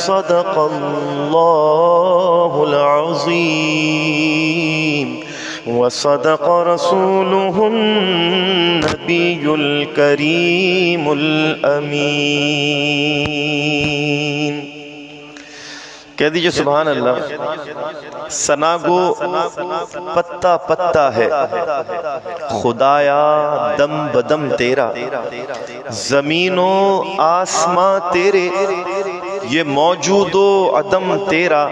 صدق اللہ العظیم وصدق رسوله النبی الکریم الامین۔ کہہ دیجئے سبحان اللہ۔ ثنا گو پتا پتا ہے خدایا دم بدم تیرا، زمین و آسماں تیرے، یہ موجود و عدم تیرا،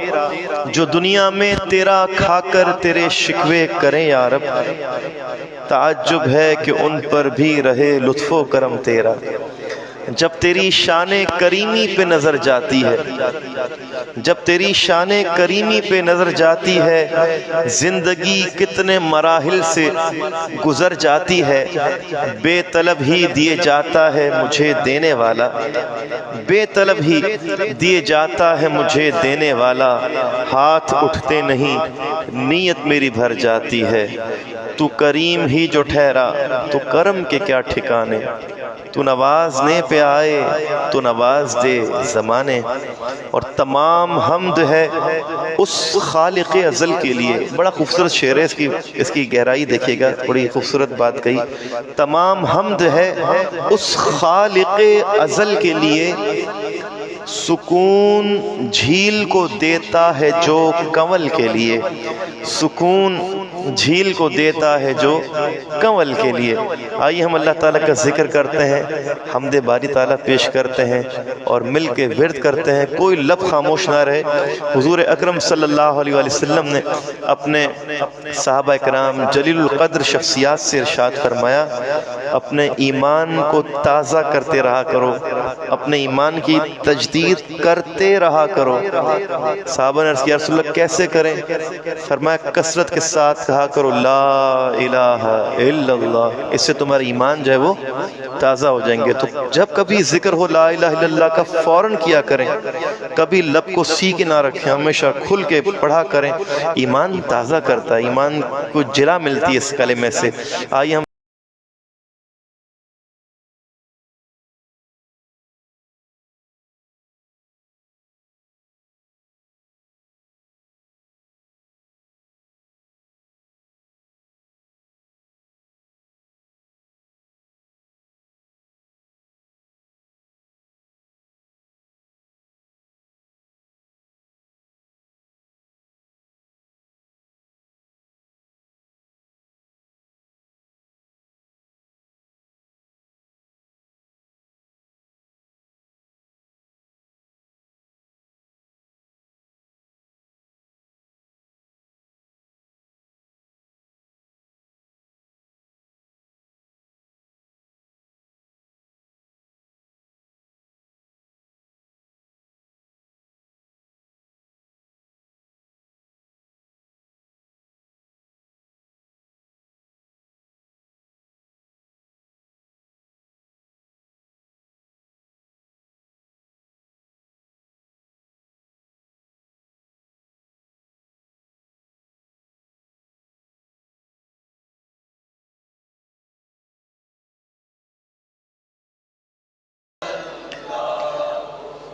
جو دنیا میں تیرا کھا کر تیرے شکوے کریں یا رب، تعجب ہے کہ ان پر بھی رہے لطف و کرم تیرا۔ جب تیری شان کریمی پہ نظر جاتی ہے، جب تیری شان کریمی پہ نظر جاتی ہے، زندگی کتنے مراحل سے گزر جاتی ہے، بے طلب ہی دیے جاتا ہے مجھے دینے والا، بے طلب ہی دیے جاتا ہے مجھے دینے والا، ہاتھ اٹھتے نہیں نیت میری بھر جاتی ہے، تو کریم ہی جو ٹھہرا تو کرم کے کیا ٹھکانے، تو نوازنے پہ آئے تو نواز دے زمانے، اور تمام حمد ہے اس خالق ازل کے لیے۔ بڑا خوبصورت شعر ہے، اس کی گہرائی دیکھیے گا، بڑی خوبصورت بات کہی۔ تمام حمد ہے اس خالق ازل کے لیے، سکون جھیل کو دیتا ہے جو کنول کے لیے، سکون جھیل کو دیتا ہے جو کنول کے لیے۔ آئیے ہم اللہ تعالیٰ کا ذکر کرتے ہیں، حمد باری تعالیٰ پیش کرتے ہیں اور مل کے ورد کرتے ہیں، کوئی لب خاموش نہ رہے۔ حضور اکرم صلی اللہ علیہ وسلم نے اپنے صحابہ کرام جلیل القدر شخصیات سے ارشاد فرمایا، اپنے ایمان کو تازہ کرتے رہا کرو، اپنے ایمان کی تجدید کرتے رہا کرو۔ صحابہ نے عرض کیا رسول اللہ کیسے کریں؟ فرمایا کثرت کے ساتھ کہا کرو لا الہ الا اللہ، اس سے تمہارا ایمان جو ہے وہ تازہ ہو جائیں گے۔ تو جب کبھی ذکر ہو لا الہ الا اللہ کا فوراً کیا کریں، کبھی لب کو سی کے نہ رکھیں، ہمیشہ کھل کے پڑھا کریں، ایمان تازہ کرتا ہے، ایمان کو جلا ملتی ہے اس کلمے سے۔ آئیے ہم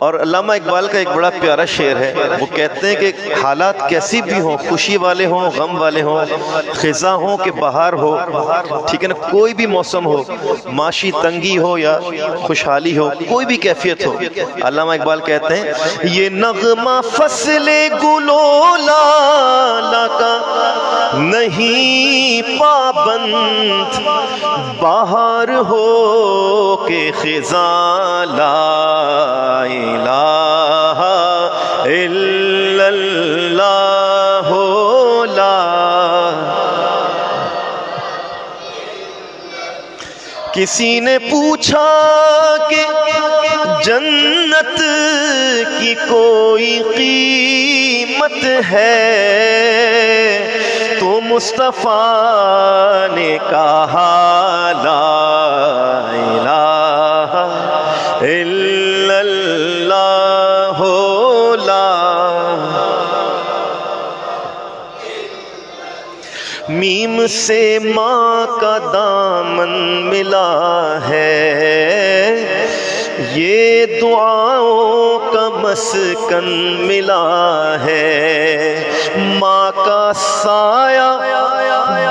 اور علامہ اقبال کا ایک بڑا پیارا شعر ہے، وہ کہتے ہیں کہ حالات کیسی بھی ہوں، خوشی والے ہوں، غم والے ہوں، خزاں ہوں کہ بہار ہو، ٹھیک ہے نا، کوئی بھی موسم ہو، معاشی تنگی ہو یا خوشحالی ہو، کوئی بھی کیفیت ہو، علامہ اقبال کہتے ہیں یہ نغمہ فصل گلو لالا کا نہیں پابند، بہار ہو کہ خزاں لا الہ الا اللہ لا۔ کسی نے پوچھا کہ جنت کی کوئی قیمت ہے، تو مصطفیٰ نے کہا لا الہ الا اللہ لا۔ میم سے ماں کا دامن ملا ہے، یہ دعاؤں کا مسکن ملا ہے، ماں کا سایہ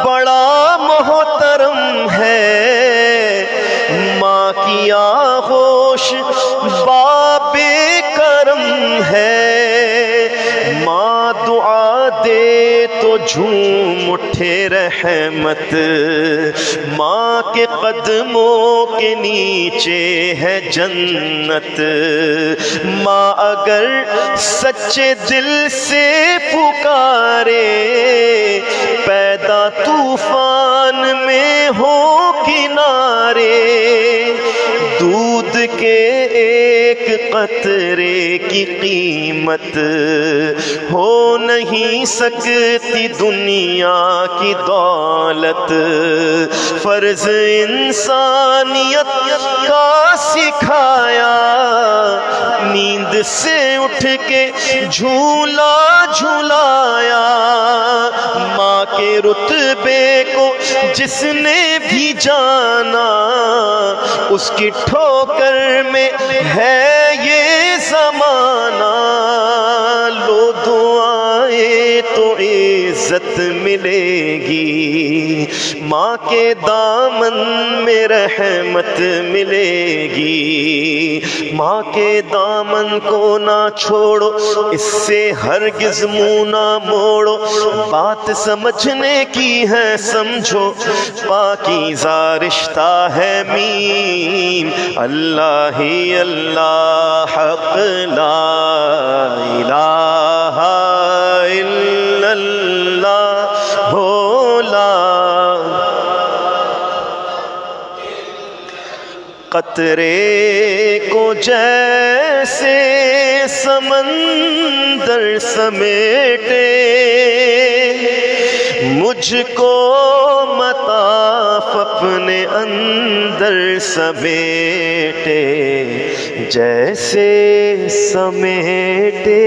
بڑا محترم ہے، ماں کی آغوش باب کرم ہے، ماں دعا دے تو جھوم اٹھے رحمت، ماں کے قدموں کے نیچے ہے جنت، ماں اگر سچے دل سے پکارے، پیدا طوفان میں ہو کنارے، دودھ کے ایک قطرے کی قیمت ہو نہیں سکتی دنیا کی دولت، فرض انسانیت کا سکھایا، نیند سے اٹھ کے جھولا جھولایا، ماں کے رتبے کو جس نے بھی جانا، اس کی ٹھوکر میں ہے یہ زمانہ، لو دعائیں تو عزت ملے گی، ماں کے دامن میں رحمت ملے گی، ماں کے دامن کو نہ چھوڑو، اس سے ہرگز منہ نہ موڑو، بات سمجھنے کی ہے سمجھو، پاکیزہ رشتہ ہے میم، اللہ ہی اللہ، حق لا الہ الا اللہ، بھولا قطرے کو جیسے سمندر سمیٹے، مجھ کو مطاف اپنے اندر سمیٹے، جیسے سمیٹے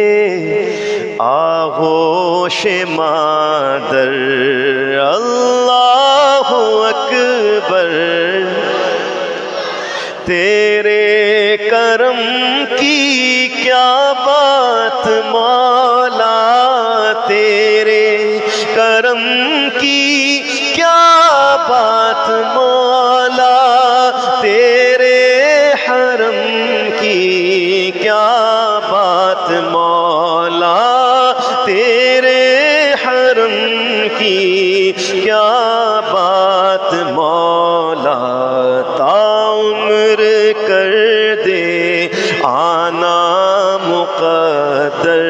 آغوش مادر، اللہ اکبر، تیرے کرم کی کیا بات مولا، تیرے کرم کی کیا بات مولا، تیرے حرم کی کیا بات مولا، تیرے حرم کی کیا بات مولا، عمر کر دے آنا مقدر،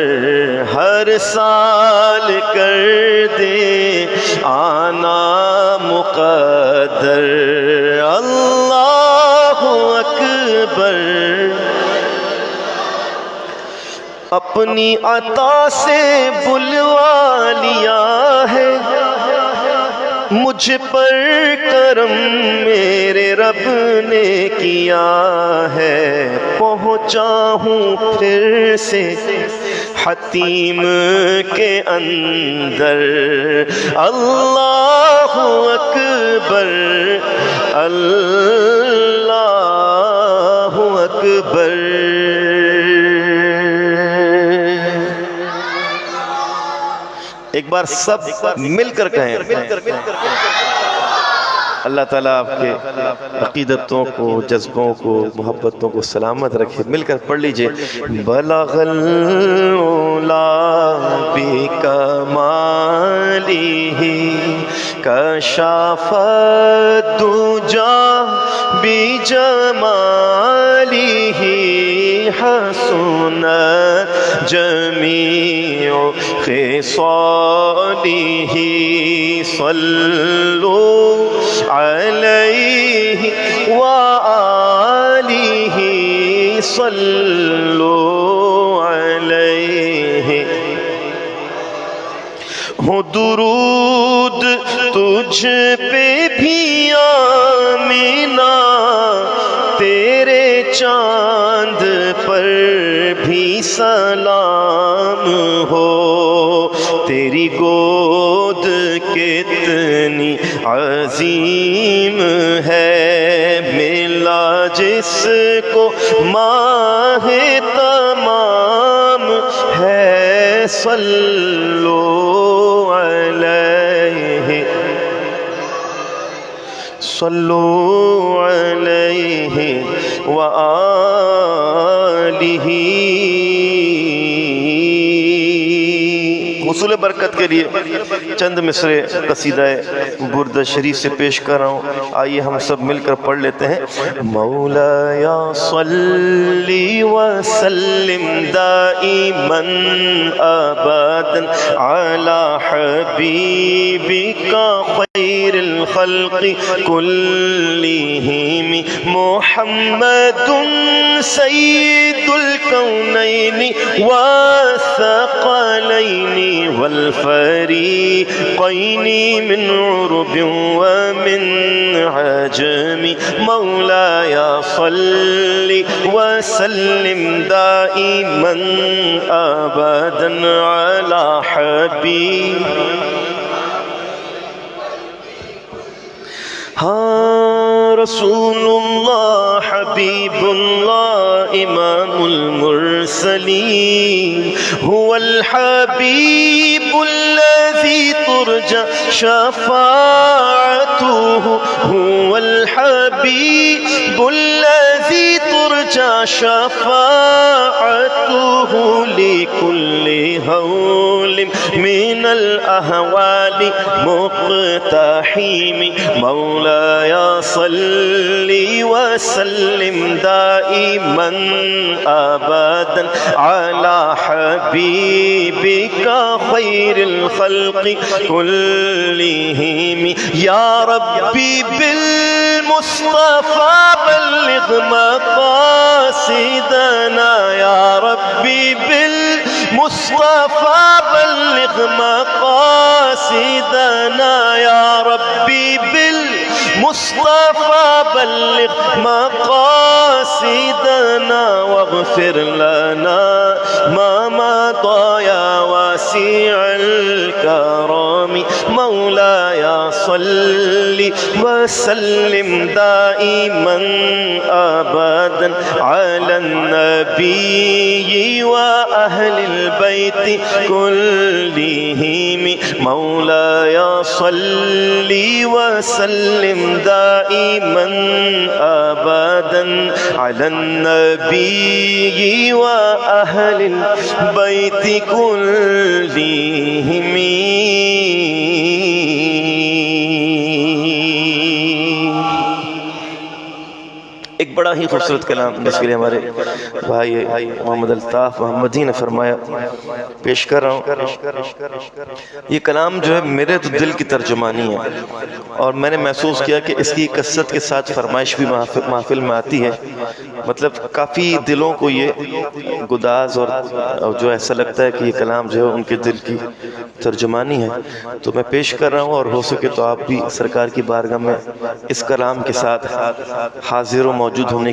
ہر سال کر دے آنا مقدر، اللہ اکبر، اپنی عطا سے بلوا لیا ہے، مجھ پر کرم میرے رب نے کیا ہے، پہنچا ہوں پھر سے حتیم کے اندر، اللہ اکبر، اللہ اکبر۔ ایک بار سب مل کر کہیں، اللہ تعالیٰ آپ کے عقیدتوں کو، جذبوں کو، محبتوں کو سلامت رکھے۔ مل کر پڑھ لیجئے، بلغ العلا بکمالہ کشف الدجی بجمالہ حسنت جمیع خصالہ صلوا علیہ وآلہ صلوا علیہ۔ ہو درود تجھ پہ بھی آمینہ، تیرے چاند پر بھی سلام ہو، تیری گود کتنی عظیم ہے، ملا جس کو ماہ تمام صلوا علیہ صلوا علیہ وآلہ. حصول برکت کے لیے چند مصرے قصیدہ بردہ شریف سے پیش کر رہا ہوں. آئیے ہم سب مل کر پڑھ لیتے ہیں. مولایا صلی وسلم دائما ابدا علی حبیبک خیر الخلق کلہم محمد سید الکونین والثقلین والفریقین من عرب ومن عجم. مولاي صل وسلم دائما ابدا على حبيب. رسول الله حبيب الله إمام المرسلين هو الحبيب الذي ترجى شفاعته هو الحبيب الذي ترجى شفاعته لكل هول من الأهوال مقتحم. مولاي صل وسلم دائما أبدا على حبيبك خير الخلق كلهم. يا ربي بالمصطفى بلغ مقاصدنا. يا ربي بالمصطفى بلغ مقاصدنا. يا ربي بالمصطفى بلغ مقاصدنا واغفر لنا ما مضى يا واسع الكرم. مولاي صل وسلم دائما ابدا على النبي واهل البيت كلهم. مولاي صل وسلم دائما ابدا على النبي واهل البيت كلهم. ایک بڑا ہی خوبصورت کلام جس کے لیے ہمارے بھائی محمد الطاف محمدی نے فرمایا پیش کر رہا ہوں. یہ کلام جو ہے میرے تو دل کی ترجمانی ہے اور میں نے محسوس کیا کہ اس کی کثرت کے ساتھ فرمائش بھی محفل میں آتی ہے. مطلب کافی دلوں کو یہ گداز اور جو ایسا لگتا ہے کہ یہ کلام جو ہے ان کے دل کی ترجمانی ہے. تو میں پیش کر رہا ہوں اور ہو سکے تو آپ بھی سرکار کی بارگاہ میں اس کلام کے ساتھ حاضر و موجود ہونے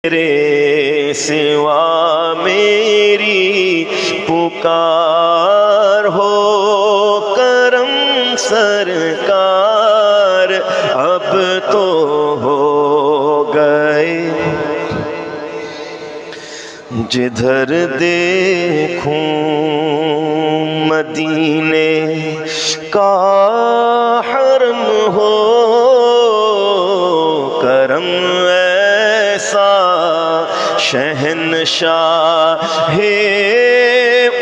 تیرے سوا میری پکار ہو کرم سرکار اب تو ہو گئے جدھر دیکھوں مدینے کا حرم ہو کرم ایسا شہنشاہ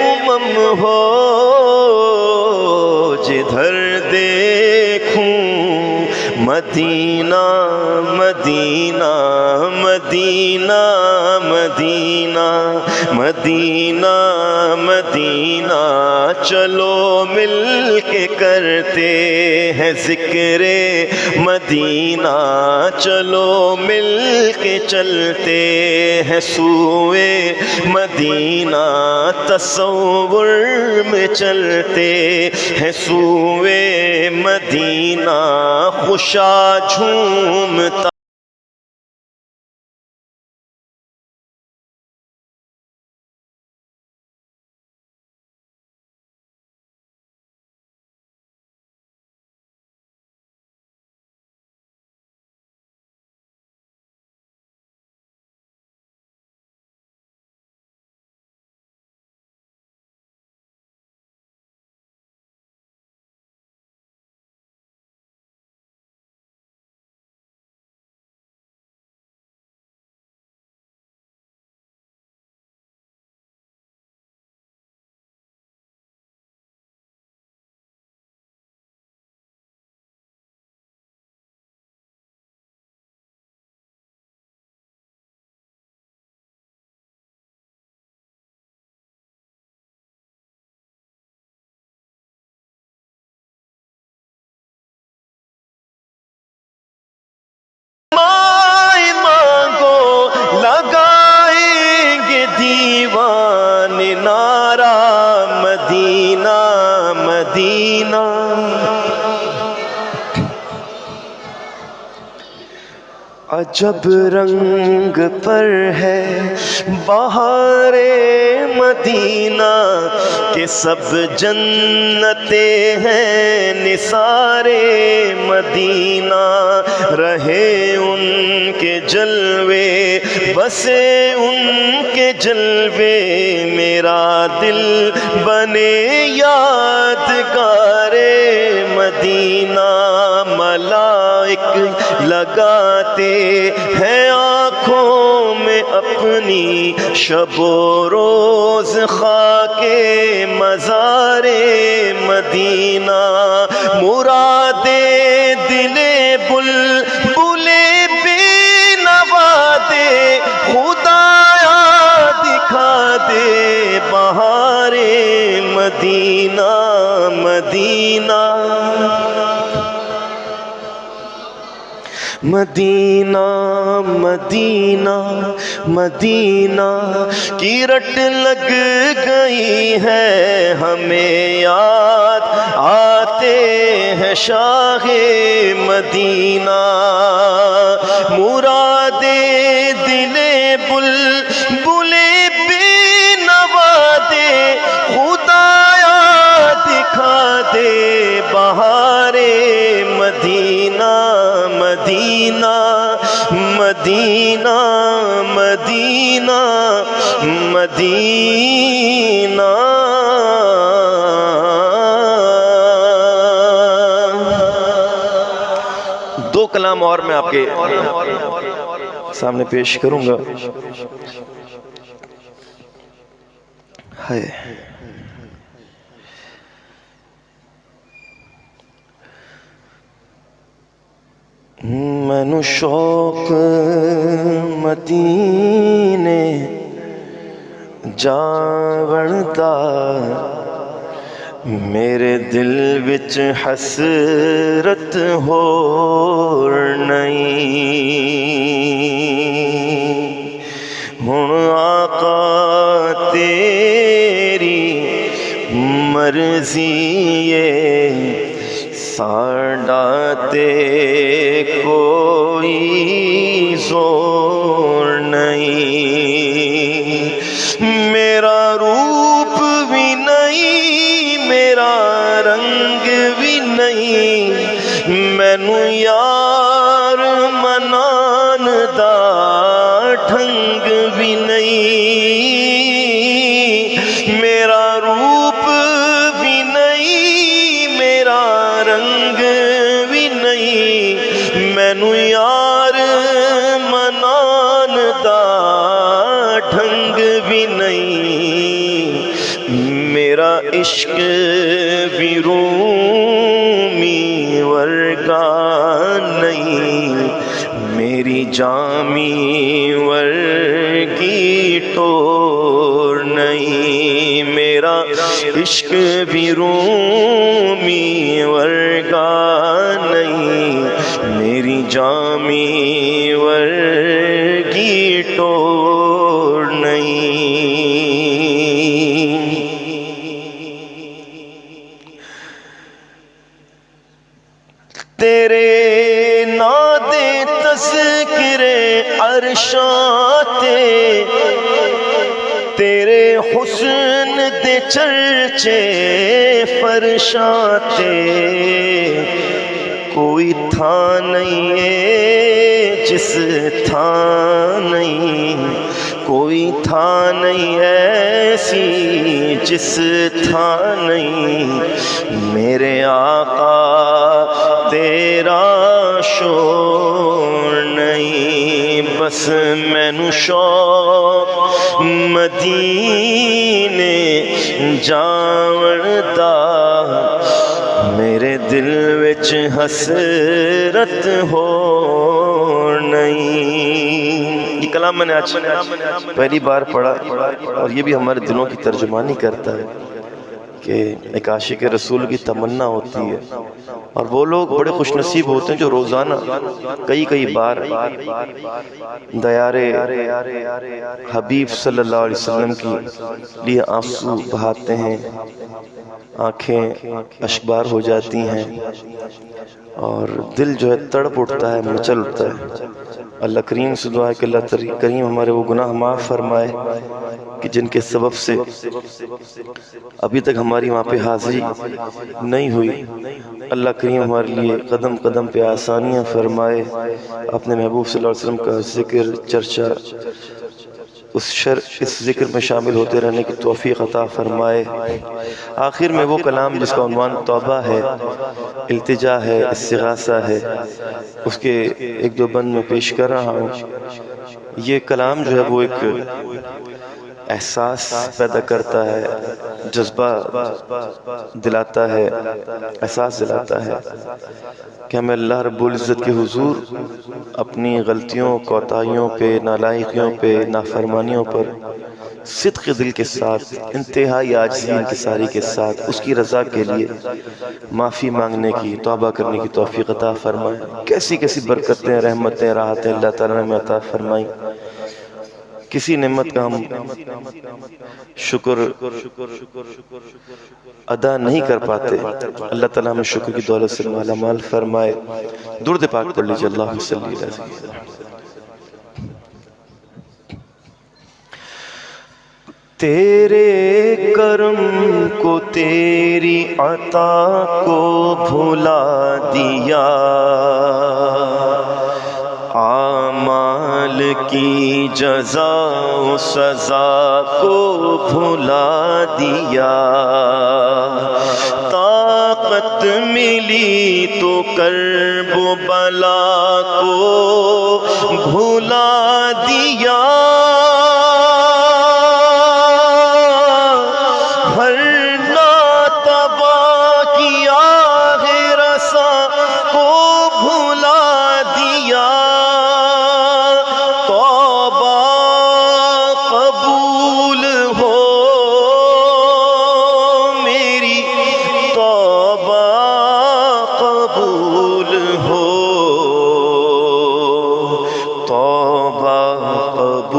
امم ہو جدھر دیکھوں مدینہ مدینہ مدینہ مدینہ مدینہ مدینہ چلو مل کے کرتے ہیں ذکر مدینہ چلو مل کے چلتے ہیں سوئے مدینہ تصور میں چلتے ہیں سوئے مدینہ خوشا جھومتا نعرہ مدینہ مدینہ عجب رنگ پر ہے بہار مدینہ کہ سب جنتیں ہیں نثار مدینہ رہے ان کے جلوے بسے ان کے جلوے میرا دل بنے یادگار مدینہ ملائک لگاتے ہیں آنکھوں میں اپنی شب و روز خاک مزار مدینہ مراد دل بلبل بے نوا دے خدایا دکھا دے بہار مدینہ مدینہ مدینہ مدینہ مدینہ کی رٹ لگ گئی ہے ہمیں یاد آتے ہیں شاہ مدینہ مراد دل بلبل بے نوا دے خدایا دکھا دے بہار مدینہ مدینہ مدینہ مدینہ مدینہ دو کلام اور میں آپ کے سامنے پیش کروں گا. ہے مینو شوق مدینے جاون دا میرے دل وچ حسرت ہور نہیں ہن آقا تیری مرضی ساڈا تے کوئی زور نہیں، میرا روپ بھی نہیں، میرا رنگ بھی نہیں، مینو یار منان دا ڈھنگ بھی نہیں، میرا روپ بھی نہیں، میرا رنگ بھی نہیں، مینو یار منان دا ڈھنگ بھی نہیں، میرا عشق بھی رومی ورگا نہیں، میری جامی ورگی ٹور نہیں، میرا عشق بھی رومی ورگا نہیں، میری جامی ورگی ٹور نہیں۔ تیرے نادے تذکرے عرشاتے، تیرے حسن دے چرچے فرشاتے، کوئی تھا نہیں ہے جس تھا نہیں، کوئی تھا نہیں ایسی جس تھا نہیں، میرے آقا تیرا شور نہیں، بس مینو شوق مدینے جاون دا، میرے دل وچ حسرت ہو نہیں۔ یہ کلام میں نے آج پہلی بار پڑھا، اور یہ بھی ہمارے دلوں کی ترجمانی کرتا ہے کہ ایک عاشق رسول کی تمنا ہوتی ہے، اور وہ لوگ بڑے خوش نصیب ہوتے ہیں جو روزانہ کئی بار دیار حبیب صلی اللہ علیہ وسلم کی لیے آنسو بہاتے ہیں، آنکھیں اشکبار ہو جاتی ہیں، اور دل جو ہے تڑپ اٹھتا ہے، مچل اٹھتا ہے۔ اللہ کریم سے دعا ہے کہ اللہ کریم ہمارے وہ گناہ معاف فرمائے کہ جن کے سبب سے ابھی تک ہماری وہاں پہ حاضری نہیں ہوئی۔ اللہ کریم ہمارے لیے قدم قدم پہ آسانیاں فرمائے، اپنے محبوب صلی اللہ علیہ وسلم کا ذکر چرچا اس ذکر میں شامل ہوتے رہنے کی توفیق عطا فرمائے۔ آخر میں وہ کلام جس کا عنوان توبہ ہے، التجا ہے، استغاثہ ہے، اس کے ایک دو بند میں پیش کر رہا ہوں۔ یہ کلام جو ہے وہ ایک احساس پیدا کرتا ہے، جذبہ دلاتا ہے، احساس دلاتا ہے کہ ہمیں اللہ رب العزت کے حضور اپنی غلطیوں، کوتاہیوں پہ، نالائقیوں پہ، نافرمانیوں پر صدق دل کے ساتھ، انتہائی عاجزی انکساری کے ساتھ اس کی رضا کے لیے معافی مانگنے کی، توبہ کرنے کی توفیق عطا فرمائے۔ کیسی کیسی برکتیں، رحمتیں، راحتیں اللہ تعالیٰ نے عطا فرمائیں، کسی نعمت کا ہم شکر ادا نہیں کر پاتے۔ اللہ تعالیٰ ہمیں شکر کی دولت سے مالا مال فرمائے۔ درود پاک پڑھ لیجئے، اللہم صلی علیہ وسلم۔ تیرے کرم کو، تیری عطا کو بھلا دیا، اعمال کی جزا و سزا کو بھلا دیا، طاقت ملی تو کرب و بلا کو بھلا دیا، ہر ناتوا کی آہ رسا کو بھلا دیا، توبہ قبول ہو میری، توبہ قبول ہو، توبہ قبول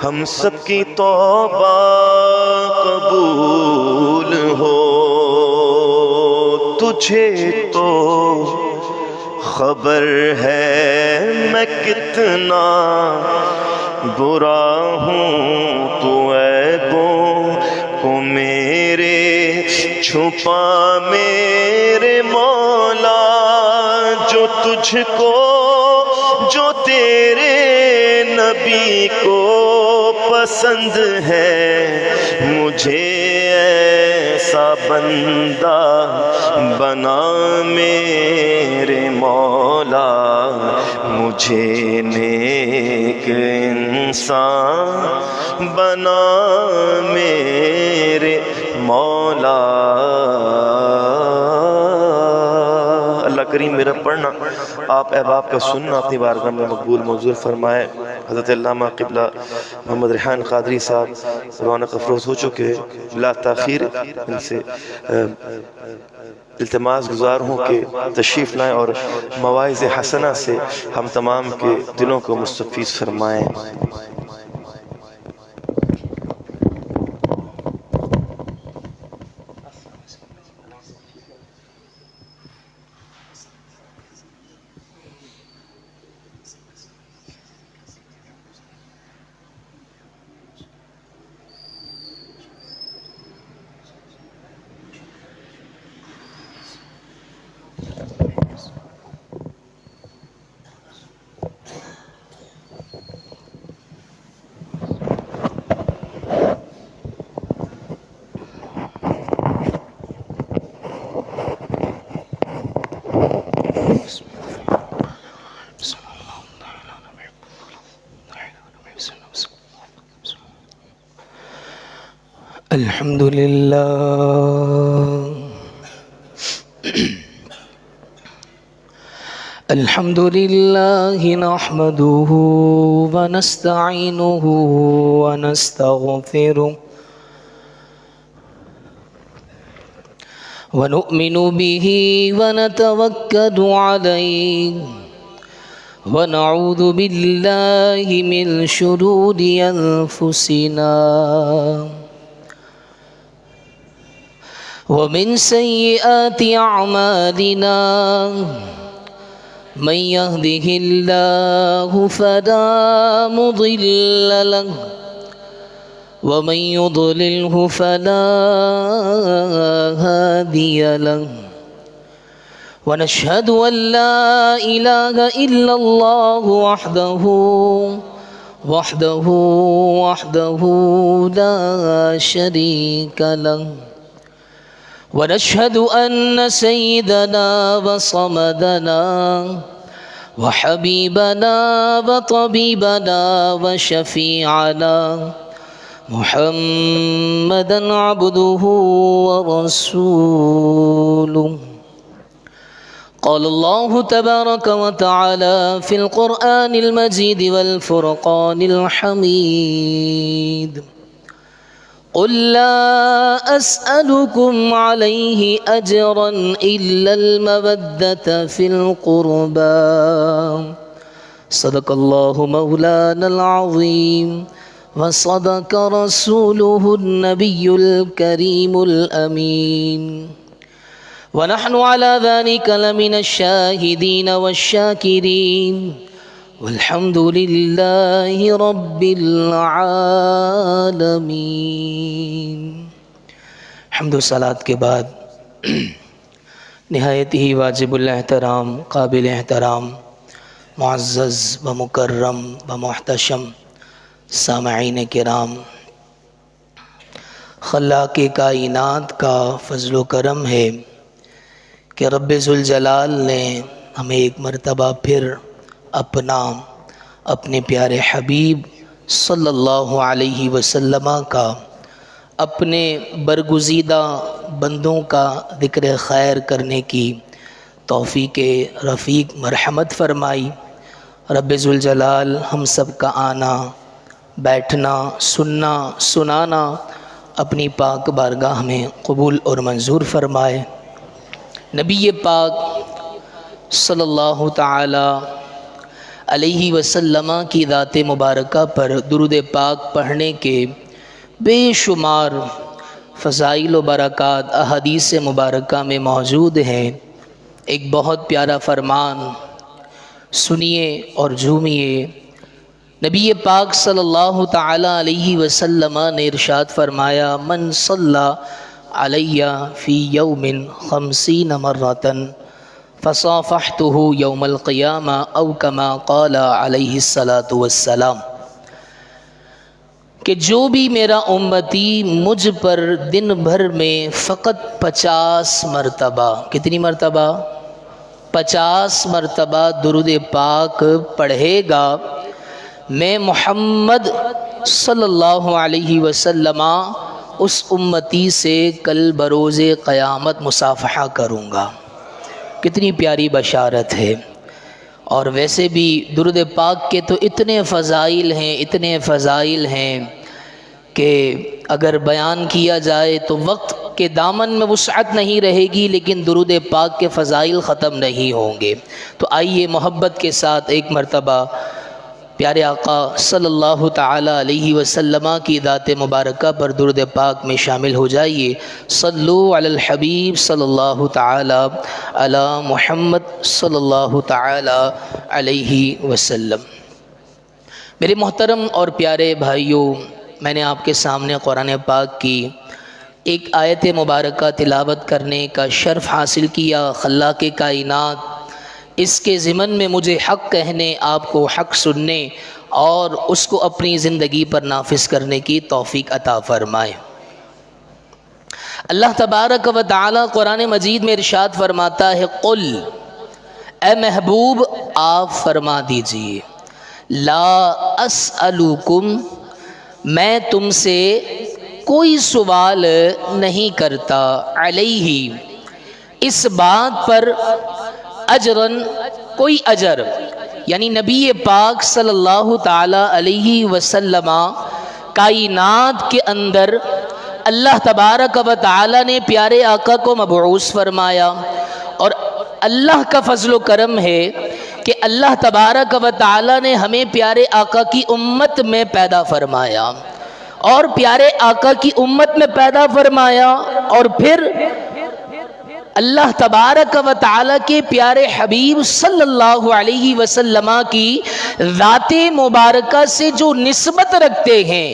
ہم سب کی توبہ قبول ہو، تجھے تو خبر ہے میں کتنا برا ہوں، تو عیبوں کو میرے چھپا میرے مولا، جو تجھ کو جو تیرے نبی کو پسند ہے، مجھے ایسا بندہ بنا میرے مولا، مجھے نیک انسان بنا میرے مولا۔ اللہ کریم میرا پڑھنا، آپ احباب کا سننا اپنی بارگاہ میں مقبول منظور فرمائے۔ حضرت علامہ قبلہ محمد ریحان قادری صاحب رونق افروز ہو چکے، لا تاخیر ان سے التماس گزار ہوں کہ تشریف لائیں اور مواعظ حسنہ سے ہم تمام کے دلوں کو مستفیض فرمائیں۔ الحمد لله الحمد لله نحمده ونستعينه ونستغفره ونؤمن به ونتوكل عليه ونعوذ بالله من شرور أنفسنا ومن سيئات أعمالنا، من يهده الله فلا مضل له ومن يضلله فلا هادي له، ونشهد أن لا إله إلا الله وحده لا شريك له، ونشهد أن سيدنا وصمدنا وحبيبنا وطبيبنا وشفيعنا محمدا عبده ورسوله. قال الله تبارك وتعالى في القرآن المجيد والفرقان الحميد: قل لا أسألكم عليه أجرا إلا المودة في القربى. صدق الله مولانا العظيم وصدق رسوله النبي الكريم الأمين، ونحن على ذلك لمن الشاهدين والشاكرين، والحمد لله رب العالمین۔ حمد و صلات کے بعد نہایت ہی واجب الاحترام، قابل احترام، معزز و مکرم و محتشم سامعین کرام، خلاق کائنات کا فضل و کرم ہے کہ رب ذوالجلال نے ہمیں ایک مرتبہ پھر اپنے پیارے حبیب صلی اللہ علیہ وسلم کا، اپنے برگزیدہ بندوں کا ذکر خیر کرنے کی توفیق رفیق مرحمت فرمائی۔ رب ذوالجلال ہم سب کا آنا، بیٹھنا، سننا، سنانا اپنی پاک بارگاہ میں قبول اور منظور فرمائے۔ نبی پاک صلی اللہ تعالی علیہ وسلم کی ذات مبارکہ پر درود پاک پڑھنے کے بے شمار فضائل و برکات احادیث مبارکہ میں موجود ہیں۔ ایک بہت پیارا فرمان سنیے اور جھومیے۔ نبی پاک صلی اللہ تعالی علیہ وسلم نے ارشاد فرمایا، من صلی علی فی یوم 50 مرۃ فصافحتہ یوم القیامہ او کما قال علیہ الصلاۃ والسلام، کہ جو بھی میرا امتی مجھ پر دن بھر میں فقط 50 مرتبہ، کتنی مرتبہ؟ 50 مرتبہ درود پاک پڑھے گا، میں محمد صلی اللہ علیہ وسلم اس امتی سے کل بروز قیامت مصافحہ کروں گا۔ کتنی پیاری بشارت ہے۔ اور ویسے بھی درود پاک کے تو اتنے فضائل ہیں کہ اگر بیان کیا جائے تو وقت کے دامن میں وسعت نہیں رہے گی، لیکن درود پاک کے فضائل ختم نہیں ہوں گے۔ تو آئیے محبت کے ساتھ ایک مرتبہ پیارے آقا صلی اللہ تعالی علیہ وسلم کی ذات مبارکہ پر درود پاک میں شامل ہو جائیے۔ صلو علی الحبیب صلی اللہ تعالی علی محمد صلی اللہ تعالی علیہ وسلم۔ میرے محترم اور پیارے بھائیوں، میں نے آپ کے سامنے قرآن پاک کی ایک آیت مبارکہ تلاوت کرنے کا شرف حاصل کیا۔ خلاق کائنات اس کے ضمن میں مجھے حق کہنے، آپ کو حق سننے اور اس کو اپنی زندگی پر نافذ کرنے کی توفیق عطا فرمائے۔ اللہ تبارک و تعالی قرآن مجید میں ارشاد فرماتا ہے، قل، اے محبوب آپ فرما دیجئے، لا اسألکم، میں تم سے کوئی سوال نہیں کرتا، علیہ، اس بات پر، اجرن، کوئی اجر، یعنی نبی پاک صلی اللہ تعالی علیہ وسلم کائنات کے اندر اللہ تبارک و تعالی نے پیارے آقا کو مبعوث فرمایا، اور اللہ کا فضل و کرم ہے کہ اللہ تبارک و تعالی نے ہمیں پیارے آقا کی امت میں پیدا فرمایا، اور پیارے آقا کی امت میں پیدا فرمایا، اور پھر اللہ تبارک و تعالی کے پیارے حبیب صلی اللہ علیہ وسلم کی ذات مبارکہ سے جو نسبت رکھتے ہیں،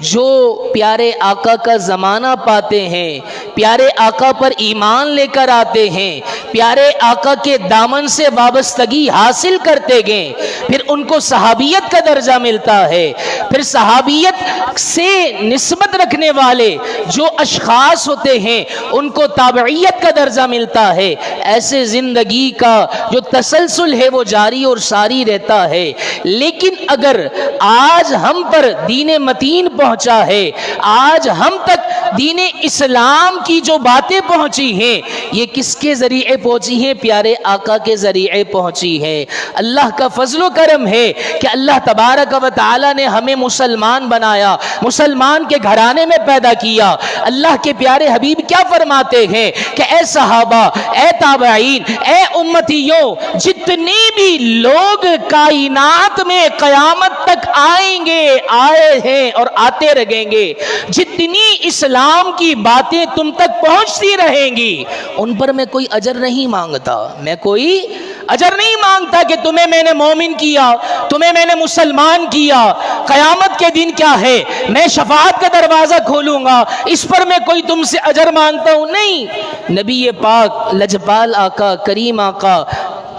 جو پیارے آقا کا زمانہ پاتے ہیں، پیارے آقا پر ایمان لے کر آتے ہیں، پیارے آقا کے دامن سے وابستگی حاصل کرتے گئے، پھر ان کو صحابیت کا درجہ ملتا ہے، پھر صحابیت سے نسبت رکھنے والے جو اشخاص ہوتے ہیں ان کو تابعیت کا درجہ ملتا ہے۔ ایسے زندگی کا جو تسلسل ہے وہ جاری اور ساری رہتا ہے۔ لیکن اگر آج ہم پر دین متین پہنچا ہے، آج ہم تک دین اسلام کی جو باتیں پہنچی ہیں، یہ کس کے ذریعے پہنچی ہیں؟ پیارے آقا کے ذریعے پہنچی ہیں۔ اللہ کا فضل و کرم ہے کہ اللہ تبارک و تعالی نے ہمیں مسلمان بنایا، مسلمان کے گھرانے میں پیدا کیا۔ اللہ کے پیارے حبیب کیا فرماتے ہیں کہ اے صحابہ، اے تابعین، اے امتیوں، جتنے بھی لوگ کائنات میں قیامت تک آئیں گے، آئے ہیں اور آتے رہیں گے، جتنی اسلام کی باتیں تم تک پہنچتی رہیں گی، ان پر میں کوئی اجر نہیں مانگتا، میں کوئی اجر نہیں مانگتا کہ تمہیں میں نے مومن کیا، تمہیں میں نے مسلمان کیا۔ قیامت کے دن کیا ہے، میں شفاعت کا دروازہ کھولوں گا، اس پر میں کوئی تم سے اجر مانگتا ہوں، نہیں۔ نبی پاک لجپال آقا، کریم آقا،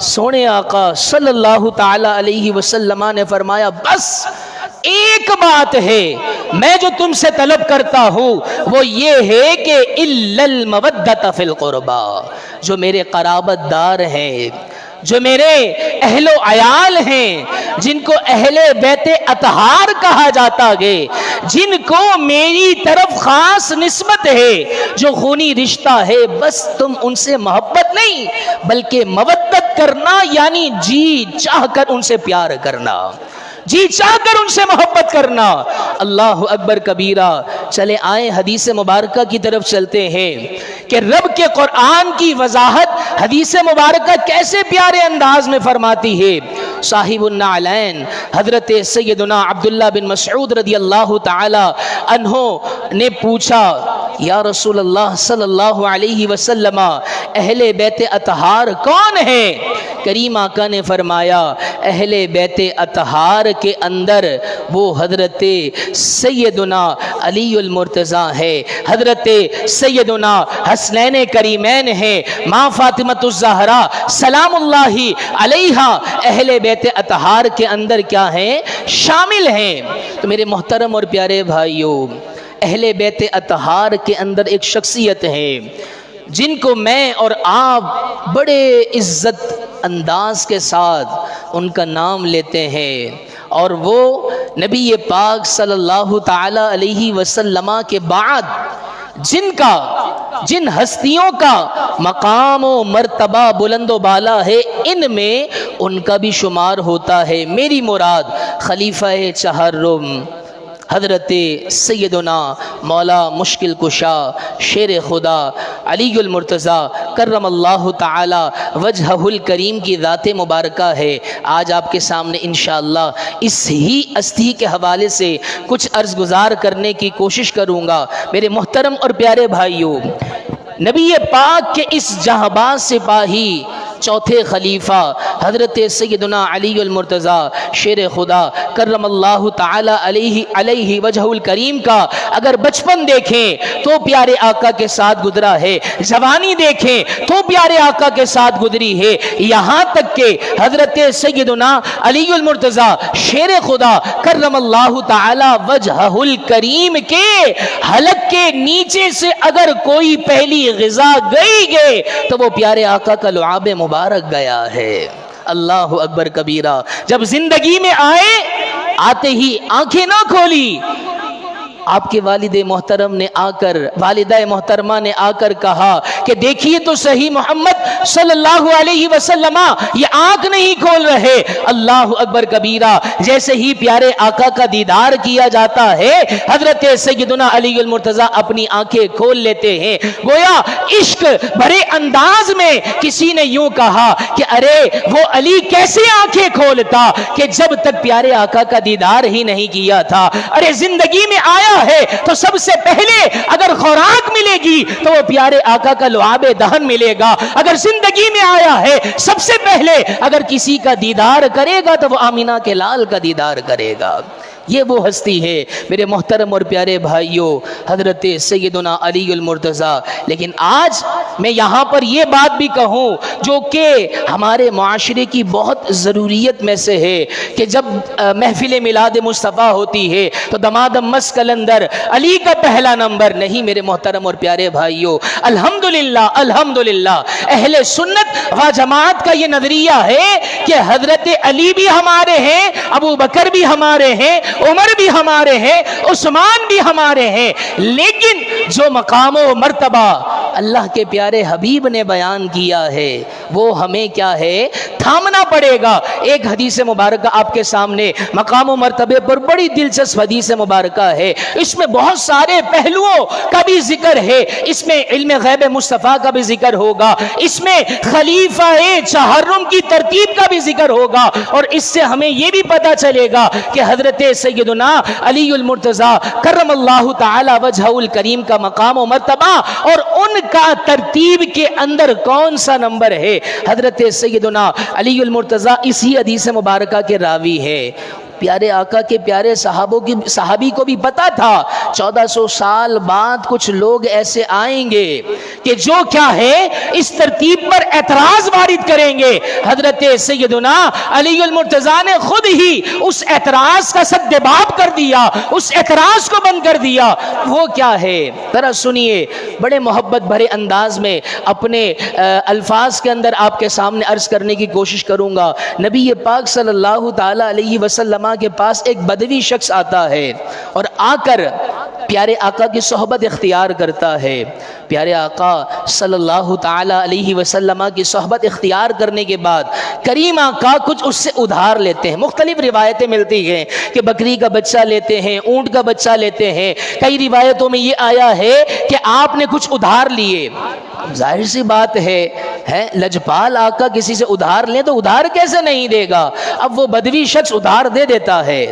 سونے آقا صلی اللہ تعالی علیہ وسلم نے فرمایا، بس ایک بات ہے میں جو تم سے طلب کرتا ہوں، وہ یہ ہے کہ الا المودۃ فی القربى، جو میرے قرابت دار ہیں، جو میرے اہل و عیال ہیں، جن کو اہل بیت اطہار کہا جاتا ہے، جن کو میری طرف خاص نسبت ہے، جو خونی رشتہ ہے، بس تم ان سے محبت نہیں بلکہ مودت کرنا، یعنی جی چاہ کر ان سے پیار کرنا، جی چاہ کر ان سے محبت کرنا۔ اللہ اکبر کبیرہ۔ چلے آئیں حدیث مبارکہ کی طرف چلتے ہیں کہ رب کے قرآن کی وضاحت حدیث مبارکہ کیسے پیارے انداز میں فرماتی ہے۔ صاحب النعلین حضرت سیدنا عبداللہ بن مسعود رضی اللہ تعالی عنہ نے پوچھا یا رسول اللہ صلی اللہ علیہ وسلم اہل بیت اطہار کون ہیں؟ کریم آقا نے فرمایا اہل بیت اطہار کے اندر وہ حضرت سیدنا علی المرتضیٰ ہے، حضرت سیدنا حسنین کریمین ہے، ماں فاطمۃ الزہرا سلام اللہ علیہا اہل بیت اطہار کے اندر کیا ہیں؟ شامل ہیں۔ تو میرے محترم اور پیارے بھائیوں، اہل بیت اطہار کے اندر ایک شخصیت ہے جن کو میں اور آپ بڑے عزت انداز کے ساتھ ان کا نام لیتے ہیں، اور وہ نبی پاک صلی اللہ تعالی علیہ وسلم کے بعد جن ہستیوں کا مقام و مرتبہ بلند و بالا ہے، ان میں ان کا بھی شمار ہوتا ہے۔ میری مراد خلیفہ چہارم حضرت سیدنا مولا مشکل کشا شیر خدا علی المرتضیٰ کرم اللہ تعالی وجہہ الکریم کی ذات مبارکہ ہے۔ آج آپ کے سامنے انشاءاللہ اس ہی ہستی کے حوالے سے کچھ عرض گزار کرنے کی کوشش کروں گا۔ میرے محترم اور پیارے بھائیوں، نبی پاک کے اس جہاں سپاہی چوتھے خلیفہ حضرت سیدنا علی المرتضیٰ شیر خدا کرم اللہ تعالی علیہ وجہ الکریم کا اگر بچپن دیکھیں تو پیارے آقا کے ساتھ گزرا ہے، جوانی دیکھیں تو پیارے آقا کے ساتھ گزری ہے، یہاں تک کہ حضرت سیدنا علی المرتضیٰ شیر خدا کرم اللہ تعالی وجہ الکریم کے حلق کے نیچے سے اگر کوئی پہلی غذا گئی تو وہ پیارے آقا کا لعاب مبارک گیا ہے۔ اللہ اکبر کبیرہ۔ جب زندگی میں آتے ہی آنکھیں نہ کھولی، آپ کے والد محترم نے والدہ محترمہ نے آ کر کہا کہ دیکھیے تو صحیح محمد صلی اللہ علیہ وسلم یہ آنکھ نہیں کھول رہے۔ اللہ اکبر کبیرہ۔ جیسے ہی پیارے آقا کا دیدار کیا جاتا ہے، حضرت سیدنا علی المرتضیٰ اپنی آنکھیں کھول لیتے ہیں۔ گویا عشق بھرے انداز میں کسی نے یوں کہا کہ ارے وہ علی کیسے آنکھیں کھولتا کہ جب تک پیارے آقا کا دیدار ہی نہیں کیا تھا۔ ارے زندگی میں آیا ہے تو سب سے پہلے اگر خوراک ملے گی تو وہ پیارے آقا کا لعاب دہن ملے گا۔ اگر زندگی میں آیا ہے سب سے پہلے اگر کسی کا دیدار کرے گا تو وہ آمینہ کے لال کا دیدار کرے گا۔ یہ وہ ہستی ہے میرے محترم اور پیارے بھائیوں، حضرت سیدنا علی المرتضیٰ۔ لیکن آج میں یہاں پر یہ بات بھی کہوں جو کہ ہمارے معاشرے کی بہت ضروریت میں سے ہے کہ جب محفل میلاد مصطفیٰ ہوتی ہے تو دمادم مس کلندر علی کا پہلا نمبر نہیں۔ میرے محترم اور پیارے بھائیوں، الحمدللہ اہل سنت و جماعت کا یہ نظریہ ہے کہ حضرت علی بھی ہمارے ہیں، ابو بکر بھی ہمارے ہیں، عمر بھی ہمارے ہیں، عثمان بھی ہمارے ہیں، لیکن جو مقام و مرتبہ اللہ کے پیارے حبیب نے بیان کیا ہے وہ ہمیں کیا ہے؟ تھامنا پڑے گا۔ ایک حدیث مبارکہ آپ کے سامنے مقام و مرتبے پر بڑی دلچسپ حدیث مبارکہ ہے، اس میں بہت سارے پہلوؤں کا بھی ذکر ہے، اس میں علم غیب مصطفیٰ کا بھی ذکر ہوگا، اس میں خلیفہ چہارم کی ترتیب کا بھی ذکر ہوگا، اور اس سے ہمیں یہ بھی پتہ چلے گا کہ حضرت سیدنا علی المرتضیٰ کرم اللہ تعالی وجہ الکریم کا مقام و مرتبہ اور ان کا ترتیب کے اندر کون سا نمبر ہے۔ حضرت سیدنا علی المرتضیٰ اسی حدیث مبارکہ کے راوی ہے۔ پیارے آقا کے پیارے صحابی کو بھی پتا تھا 1400 سال بعد کچھ لوگ ایسے آئیں گے کہ جو کیا ہے اس ترتیب پر اعتراض وارد کریں گے۔ حضرت سیدنا علی المرتضیٰ نے خود ہی اس اعتراض کا سدباب کر دیا، اس اعتراض کو بند کر دیا۔ وہ کیا ہے ذرا سنیے، بڑے محبت بھرے انداز میں اپنے الفاظ کے اندر آپ کے سامنے عرض کرنے کی کوشش کروں گا۔ نبی پاک صلی اللہ تعالی علیہ وسلم کے پاس ایک بدوی شخص آتا ہے اور آ کر پیارے آقا کی صحبت اختیار کرتا ہے۔ پیارے آقا صلی اللہ تعالی علیہ وسلم کی صحبت اختیار کرنے کے بعد کریم آقا کچھ اس سے ادھار لیتے ہیں۔ مختلف روایتیں ملتی ہیں کہ بکری کا بچہ لیتے ہیں، اونٹ کا بچہ لیتے ہیں، کئی روایتوں میں یہ آیا ہے کہ آپ نے کچھ ادھار لیے۔ ظاہر سی بات ہے لجپال آقا کسی سے ادھار لیں تو ادھار کیسے نہیں دے گا؟ اب وہ بدوی شخص ادھار دے دیتا ہے،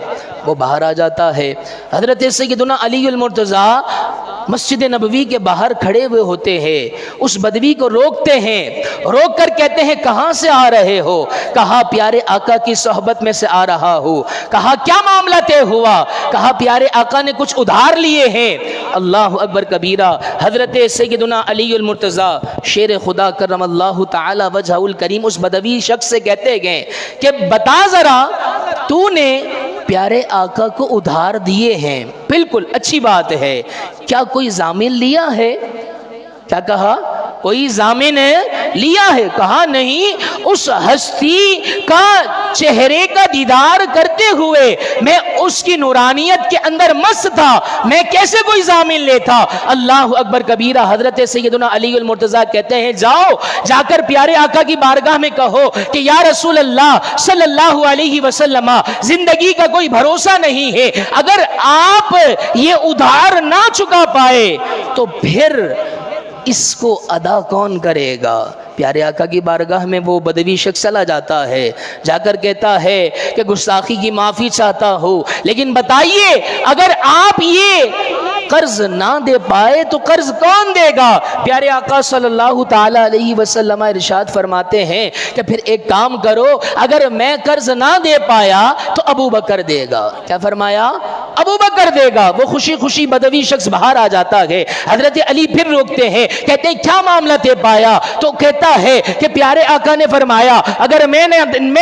وہ باہر آ جاتا ہے۔ حضرت سیدنا علی المرتضیٰ مسجد نبوی کے باہر کھڑے ہوئے ہوتے ہیں، اس بدوی کو روکتے ہیں، روک کر کہتے ہیں کہاں سے آ رہے ہو؟ کہا پیارے آقا کی صحبت میں سے آ رہا ہوں۔ کہا کیا معاملہ طے ہوا؟ کہا پیارے آقا نے کچھ ادھار لیے ہیں۔ اللہ اکبر کبیرہ، حضرت سیدنا علی المرتضیٰ شیر خدا کرم اللہ تعالی وجہہ الکریم اس بدوی شخص سے کہتے گئے کہ بتا ذرا تو نے پیارے آقا کو ادھار دیے ہیں، بالکل اچھی بات ہے، کیا کوئی ضامن لیا ہے؟ کیا کہا؟ کوئی ضامن لیا ہے؟ کہا نہیں، اس ہستی کا چہرے کا دیدار کرتے ہوئے میں اس کی نورانیت کے اندر مست تھا، میں کیسے کوئی ضامن لیتا؟ اللہ اکبر کبیرہ، حضرت سیدنا علی المرتضیٰ کہتے ہیں جاؤ جا کر پیارے آقا کی بارگاہ میں کہو کہ یا رسول اللہ صلی اللہ علیہ وسلم، زندگی کا کوئی بھروسہ نہیں ہے، اگر آپ یہ ادھار نہ چکا پائے تو پھر اس کو ادا کون کرے گا؟ پیارے آقا کی بارگاہ میں وہ بدوی شخص چلا جاتا ہے، جا کر کہتا ہے کہ گستاخی کی معافی چاہتا ہوں، لیکن بتائیے اگر آپ یہ قرض نہ دے پائے تو قرض کون دے گا؟ پیارے آقا صلی اللہ تعالی علیہ وسلم ارشاد فرماتے ہیں کہ پھر ایک کام کرو، اگر میں قرض نہ دے پایا تو ابو بکر دے گا۔ کیا فرمایا؟ ابو بکر دے گا۔ وہ خوشی خوشی بدوی شخص باہر آ جاتا ہے، حضرت علی پھر روکتے ہیں، کہتے ہیں کیا معاملہ دے پایا؟ تو کہتا ہے کہ پیارے آقا نے فرمایا اگر میں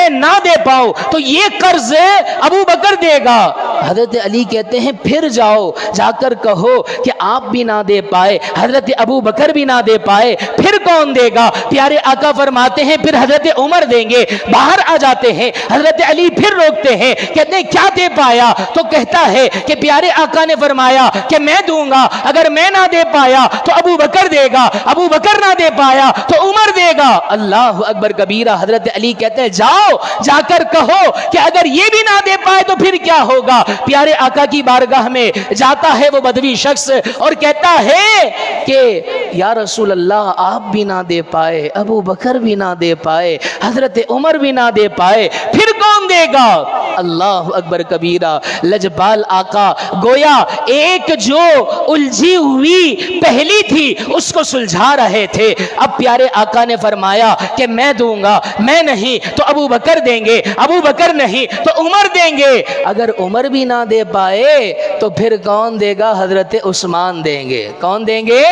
نہ دے پاؤں تو یہ قرض ابو بکر دے گا۔ حضرت علی کہتے ہیں پھر جاؤ جا کر کہو کہ آپ بھی نہ دے پائے، حضرت ابو بکر بھی نہ دے پائے، پھر کون دے گا؟ پیارے آقا فرماتے ہیں پھر حضرت عمر دیں گے۔ باہر آ جاتے ہیں، حضرت علی پھر روکتے ہیں، کہتے ہیں کیا دے پایا؟ تو کہتا ہے کہ پیارے آقا نے فرمایا کہ میں دوں گا، اگر میں نہ دے پایا تو ابو بکر دے گا، ابو بکر نہ دے پایا تو عمر دے گا۔ اللہ اکبر کبیرہ، حضرت علی کہتے ہیں جاؤ جا کر کہو کہ اگر یہ بھی نہ دے پائے تو پھر کیا ہوگا؟ پیارے آقا کی بارگاہ میں جاتا ہے وہ بدوی شخص اور کہتا ہے کہ یا رسول اللہ آپ بھی نہ دے پائے، ابو بکر بھی نہ دے پائے، حضرت عمر بھی نہ دے پائے، پھر کون دے گا؟ اللہ اکبر کبیرہ، لجپال آقا گویا ایک جو الجھی ہوئی پہلی تھی اس کو سلجھا رہے تھے۔ اب پیارے آقا نے فرمایا کہ میں دوں گا، میں نہیں تو ابو بکر دیں گے، ابو بکر نہیں تو عمر دیں گے، اگر عمر بھی نہ دے پائے تو پھر کون دے گا؟ حضرت عثمان دیں گے۔ کون دیں گے؟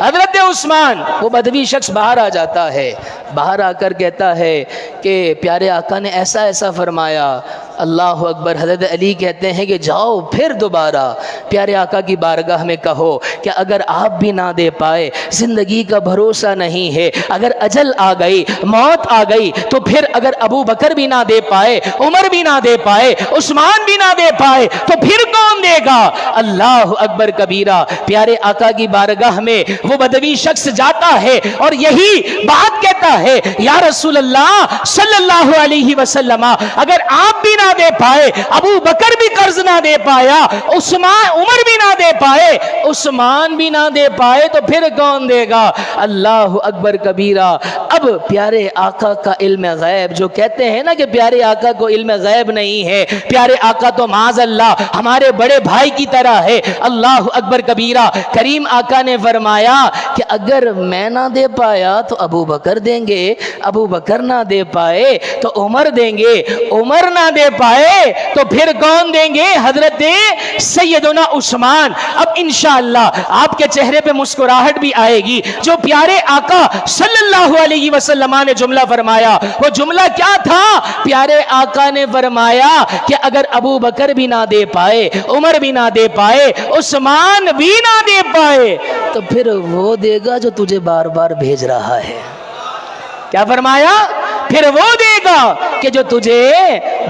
حضرت عثمان۔ وہ بدوی شخص باہر آ جاتا ہے، باہر آ کر کہتا ہے کہ پیارے آقا نے ایسا ایسا فرمایا۔ اللہ اکبر، حضرت علی کہتے ہیں کہ جاؤ پھر دوبارہ پیارے آقا کی بارگاہ میں کہو کہ اگر آپ بھی نہ دے پائے، زندگی کا بھروسہ نہیں ہے، اگر اجل آ گئی، موت آ گئی تو پھر اگر ابو بکر بھی نہ دے پائے، عمر بھی نہ دے پائے، عثمان بھی نہ دے پائے تو پھر کون دے گا؟ اللہ اکبر کبیرہ، پیارے آقا کی بارگاہ میں وہ بدوی شخص جاتا ہے اور یہی بات کہتا ہے یا رسول اللہ صلی اللہ علیہ وسلم، اگر آپ بھی نہ دے پائے، ابو بکر بھی قرض نہ دے پایا، عمر بھی نہ دے پائے، عثمان بھی نہ دے پائے تو پھر کون دے گا؟ اللہ اکبر کبیرہ۔ اب پیارے آقا کا علم غیب، جو کہتے ہیں نا کہ پیارے آقا کو علم غیب نہیں ہے، پیارے آقا تو معاذ اللہ ہمارے بڑے بھائی کی طرح ہے۔ اللہ اکبر کبیرہ، کریم آقا نے فرمایا کہ اگر میں نہ دے پایا تو ابو بکر دیں گے، ابو بکر نہ دے پائے تو عمر دیں گے، عمر نہ دے پائے تو پھر کون دیں گے؟ حضرت سیدنا عثمان۔ اب انشاءاللہ آپ کے چہرے پہ مسکراہٹ بھی آئے گی۔ جو پیارے آقا صلی اللہ علیہ وسلم نے جملہ فرمایا، وہ جملہ کیا تھا؟ پیارے آقا نے فرمایا کہ اگر ابو بکر بھی نہ دے پائے، عمر بھی نہ دے پائے، عثمان بھی نہ دے پائے تو پھر وہ دے گا جو تجھے بار بار بھیج رہا ہے۔ کیا فرمایا؟ پھر وہ دے گا کہ جو تجھے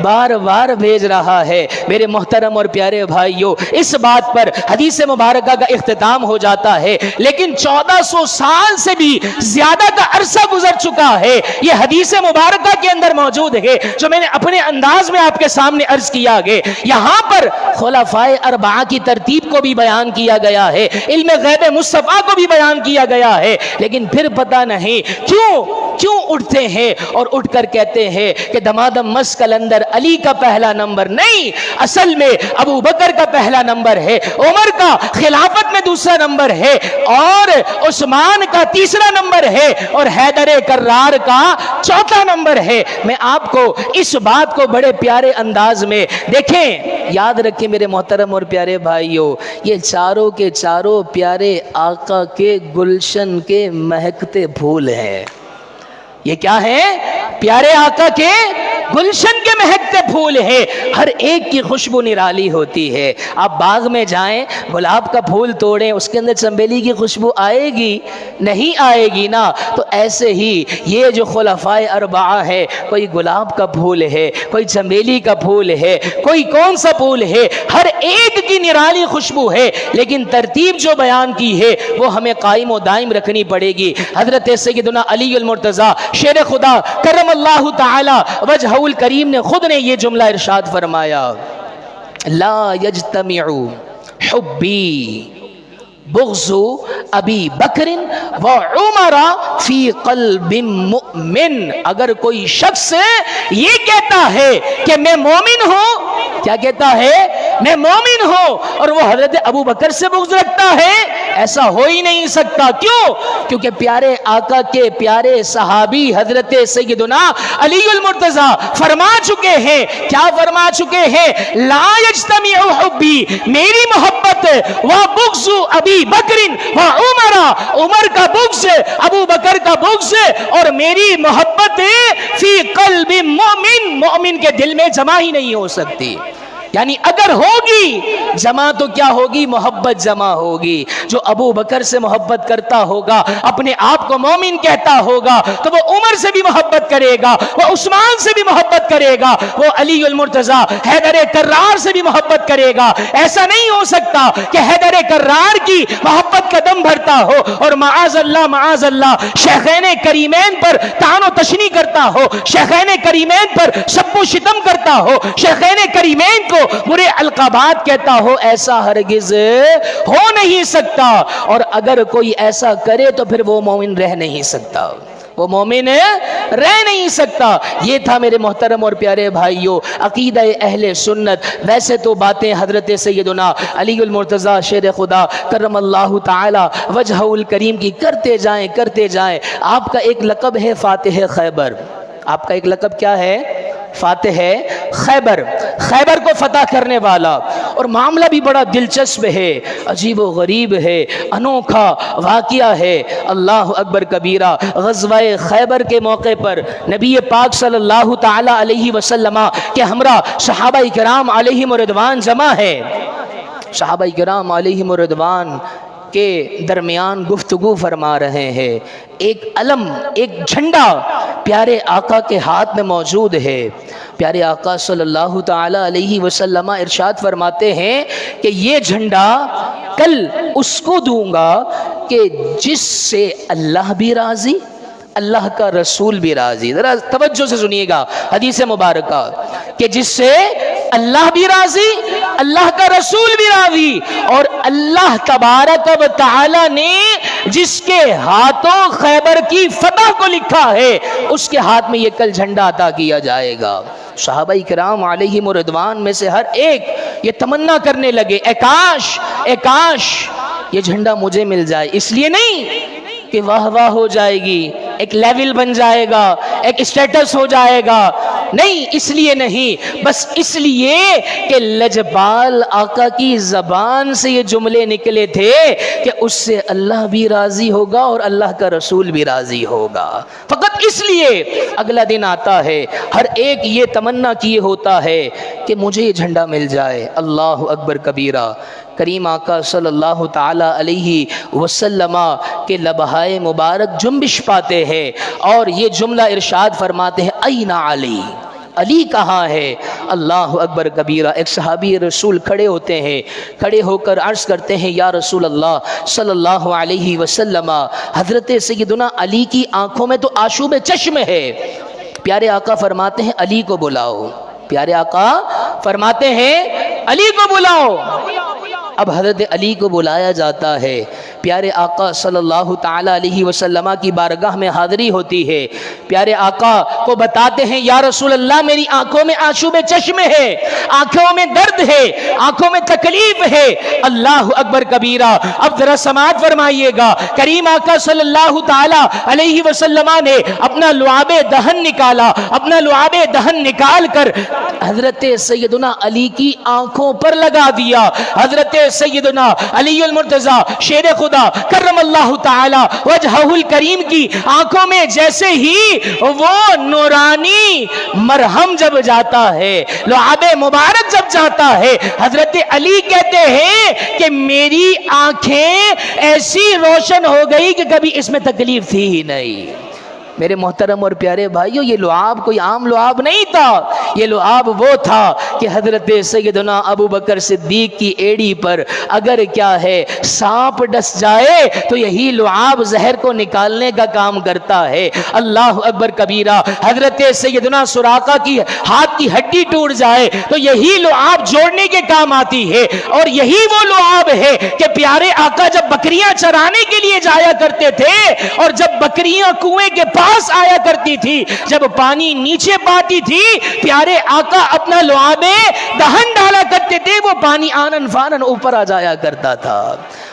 بار بار بھیج رہا ہے۔ میرے محترم اور پیارے بھائیوں، اس بات پر حدیث مبارکہ کا اختتام ہو جاتا ہے، لیکن 1400 سال سے بھی زیادہ کا عرصہ گزر چکا ہے، یہ حدیث مبارکہ کے اندر موجود ہے جو میں نے اپنے انداز میں آپ کے سامنے عرض کیا ہے۔ یہاں پر خلفائے اربعہ کی ترتیب کو بھی بیان کیا گیا ہے، علم غیب مصطفیٰ کو بھی بیان کیا گیا ہے، لیکن پھر پتہ نہیں کیوں اٹھتے ہیں اور اٹھ کر کہتے ہیں کہ دمادم مس کلندر علی کا پہلا نمبر نہیں، اصل میں ابو بکر کا پہلا نمبر ہے، عمر کا خلافت میں دوسرا نمبر ہے، اور عثمان کا تیسرا نمبر ہے، اور حیدر کرار کا چوتھا نمبر ہے۔ میں آپ کو اس بات کو بڑے پیارے انداز میں دیکھیں، یاد رکھیں میرے محترم اور پیارے بھائیوں، یہ چاروں کے چاروں پیارے آقا کے گلشن کے مہکتے پھول ہیں۔ یہ کیا ہے؟ پیارے آقا کے گلشن کے مہکتے پھول ہیں، ہر ایک کی خوشبو نرالی ہوتی ہے۔ آپ باغ میں جائیں، گلاب کا پھول توڑیں، اس کے اندر چنبیلی کی خوشبو آئے گی؟ نہیں آئے گی نا۔ تو ایسے ہی یہ جو خلفائے اربعہ ہے، کوئی گلاب کا پھول ہے، کوئی چنبیلی کا پھول ہے، کوئی کون سا پھول ہے، ہر ایک کی نرالی خوشبو ہے، لیکن ترتیب جو بیان کی ہے وہ ہمیں قائم و دائم رکھنی پڑے گی۔ حضرت سیدنا علی المرتضیٰ شیر خدا کرم اللہ تعالی وجہ الکریم نے خود نے یہ جملہ ارشاد فرمایا، لا یجتمع حبی بغض ابی بکر و عمر فی قلب مؤمن۔ اگر کوئی شخص یہ کہتا ہے کہ میں مومن ہوں، کیا کہتا ہے؟ میں مومن ہوں، اور وہ حضرت ابو بکر سے بغض رکھتا ہے، ایسا ہو ہی نہیں سکتا۔ کیوں؟ کیونکہ پیارے آقا کے پیارے صحابی حضرت سیدنا علی المرتضیٰ فرما چکے ہیں، کیا فرما چکے ہیں؟ لا یجتمع حبی، میری محبت، و بغض ابی بکر و عمر، عمر کا بغض، ابو بکر کا بغض، اور میری محبت فی قلب مومن، مومن کے دل میں جمع ہی نہیں ہو سکتی۔ یعنی اگر ہوگی جمع تو کیا ہوگی؟ محبت جمع ہوگی۔ جو ابو بکر سے محبت کرتا ہوگا، اپنے آپ کو مومن کہتا ہوگا، تو وہ عمر سے بھی محبت کرے گا، وہ عثمان سے بھی محبت کرے گا، وہ علی المرتضیٰ حیدر کرار سے بھی محبت کرے گا۔ ایسا نہیں ہو سکتا کہ حیدر کرار کی محبت کا دم بھرتا ہو اور معاذ اللہ شیخین کریمین پر طعن و تشنیع کرتا ہو، شیخین کریمین پر شب و شتم کرتا ہو، شیخین کریمین کو برے القابات کہتا ہو، ایسا ہرگز ہو نہیں سکتا۔ اور اگر کوئی ایسا کرے تو پھر وہ مومن رہ نہیں سکتا، وہ مومن رہ نہیں سکتا۔ یہ تھا میرے محترم اور پیارے بھائیوں عقیدہ اہل سنت۔ ویسے تو باتیں حضرت سیدنا علی المرتضیٰ شیر خدا کرم اللہ تعالی وجہ الکریم کی کرتے جائیں۔ آپ کا ایک لقب ہے فاتح خیبر، آپ کا ایک لقب کیا ہے؟ فاتح خیبر، خیبر کو فتح کرنے والا۔ اور معاملہ بھی بڑا دلچسپ ہے، عجیب و غریب ہے، انوکھا واقعہ ہے۔ اللہ اکبر کبیرہ، غزوہ خیبر کے موقع پر نبی پاک صلی اللہ تعالی علیہ وسلم کے ہمراہ صحابہ کرام علیہم رضوان جمع ہے۔ صحابہ کرام علیہم رضوان کے درمیان گفتگو فرما رہے ہیں۔ ایک علم، ایک جھنڈا پیارے آقا کے ہاتھ میں موجود ہے۔ پیارے آقا صلی اللہ تعالی علیہ وسلم ارشاد فرماتے ہیں کہ یہ جھنڈا کل اس کو دوں گا کہ جس سے اللہ بھی راضی، اللہ کا رسول بھی راضی۔ ذرا توجہ سے سنیے گا حدیث مبارکہ، کہ جس سے اللہ بھی راضی، اللہ کا رسول بھی راضی، اور اللہ تبارک و تعالی نے جس کے ہاتھوں خیبر کی فتح کو لکھا ہے، اس کے ہاتھ میں یہ کل جھنڈا عطا کیا جائے گا۔ صحابہ کرام علیہم رضوان میں سے ہر ایک یہ تمنا کرنے لگے، اے کاش یہ جھنڈا مجھے مل جائے۔ اس لیے نہیں کہ واہ واہ ہو جائے گی، ایک لیول بن جائے گا، ایک اسٹیٹس ہو جائے گا، نہیں، اس لیے نہیں، بس اس لیے کہ لجپال آقا کی زبان سے یہ جملے نکلے تھے کہ اس سے اللہ بھی راضی ہوگا اور اللہ کا رسول بھی راضی ہوگا۔ فقط اس لیے اگلا دن آتا ہے، ہر ایک یہ تمنا کیے ہوتا ہے کہ مجھے یہ جھنڈا مل جائے۔ اللہ اکبر کبیرہ، کریم آقا صلی اللہ تعالی علیہ وسلم کے لبہائے مبارک جنبش پاتے ہیں اور یہ جملہ ارشاد فرماتے ہیں این علی، علی کہاں ہے؟ اللہ اکبر کبیرہ۔ ایک صحابی رسول کھڑے ہوتے ہیں، کھڑے ہو کر عرض کرتے ہیں یا رسول اللہ صلی اللہ علیہ وسلم، حضرت سیدنا علی کی آنکھوں میں تو آشوب چشم ہے۔ پیارے آقا فرماتے ہیں علی کو بلاؤ، پیارے آقا فرماتے ہیں علی کو بلاؤ۔ اب حضرت علی کو بلایا جاتا ہے، پیارے آقا صلی اللہ تعالی علیہ وسلم کی بارگاہ میں حاضری ہوتی ہے، پیارے آقا کو بتاتے ہیں یا رسول اللہ میری آنکھوں میں آشوب چشم ہے، آنکھوں میں درد ہے، آنکھوں میں تکلیف ہے۔ اللہ اکبر کبیرہ۔ اب ذرا سماعت فرمائیے گا، کریم آقا صلی اللہ تعالی علیہ وسلم نے اپنا لعاب دہن نکالا، اپنا لعاب دہن نکال کر حضرت سیدنا علی کی آنکھوں پر لگا دیا۔ حضرت سیدنا علی المرتضی شیر خدا کرم اللہ تعالی وجہہ الکریم کی آنکھوں میں جیسے ہی وہ نورانی مرہم جب جاتا ہے، لعاب مبارک جب جاتا ہے، حضرت علی کہتے ہیں کہ میری آنکھیں ایسی روشن ہو گئی کہ کبھی اس میں تکلیف تھی ہی نہیں۔ میرے محترم اور پیارے بھائیو، یہ لعاب کوئی عام لعاب نہیں تھا، یہ لعاب وہ تھا کہ حضرت سیدنا ابو بکر صدیق کی ایڑی پر اگر کیا ہے سانپ ڈس جائے تو یہی لعاب زہر کو نکالنے کا کام کرتا ہے۔ اللہ اکبر کبیرہ۔ حضرت سیدنا سراقہ کی ہاتھ کی ہڈی ٹوٹ جائے تو یہی لعاب جوڑنے کے کام آتی ہے، اور یہی وہ لعاب ہے کہ پیارے آقا جب بکریاں چرانے کے لیے جایا کرتے تھے اور جب بکریاں کنویں کے پاس آیا کرتی تھی، جب پانی نیچے پاتی تھی، پیارے آقا اپنا لعاب دہن ڈالا کرتے تھے، وہ پانی آنن فانن اوپر آ جایا کرتا تھا۔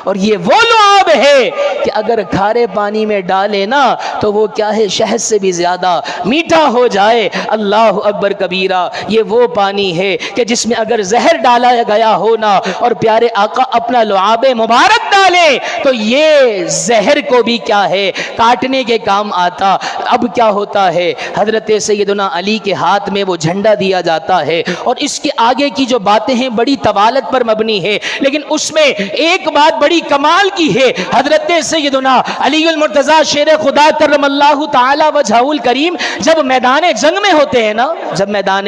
اور یہ وہ لعاب ہے کہ اگر کھارے پانی میں ڈالے نا تو وہ کیا ہے شہد سے بھی زیادہ میٹھا ہو جائے۔ اللہ اکبر کبیرہ۔ یہ وہ پانی ہے کہ جس میں اگر زہر ڈالا گیا ہو نا اور پیارے آقا اپنا لعاب مبارک ڈالے تو یہ زہر کو بھی کیا ہے کاٹنے کے کام آتا۔ اب کیا ہوتا ہے، حضرت سیدنا علی کے ہاتھ میں وہ جھنڈا دیا جاتا ہے، اور اس کے آگے کی جو باتیں ہیں بڑی طوالت پر مبنی ہے، لیکن اس میں ایک بات بڑی کمال کی ہے۔ حضرت سیدنا علی المرتضی شیر خدا کرم اللہ تعالی وجہہ الکریم جب میدان جنگ میں ہوتے ہیں نا، جب میدان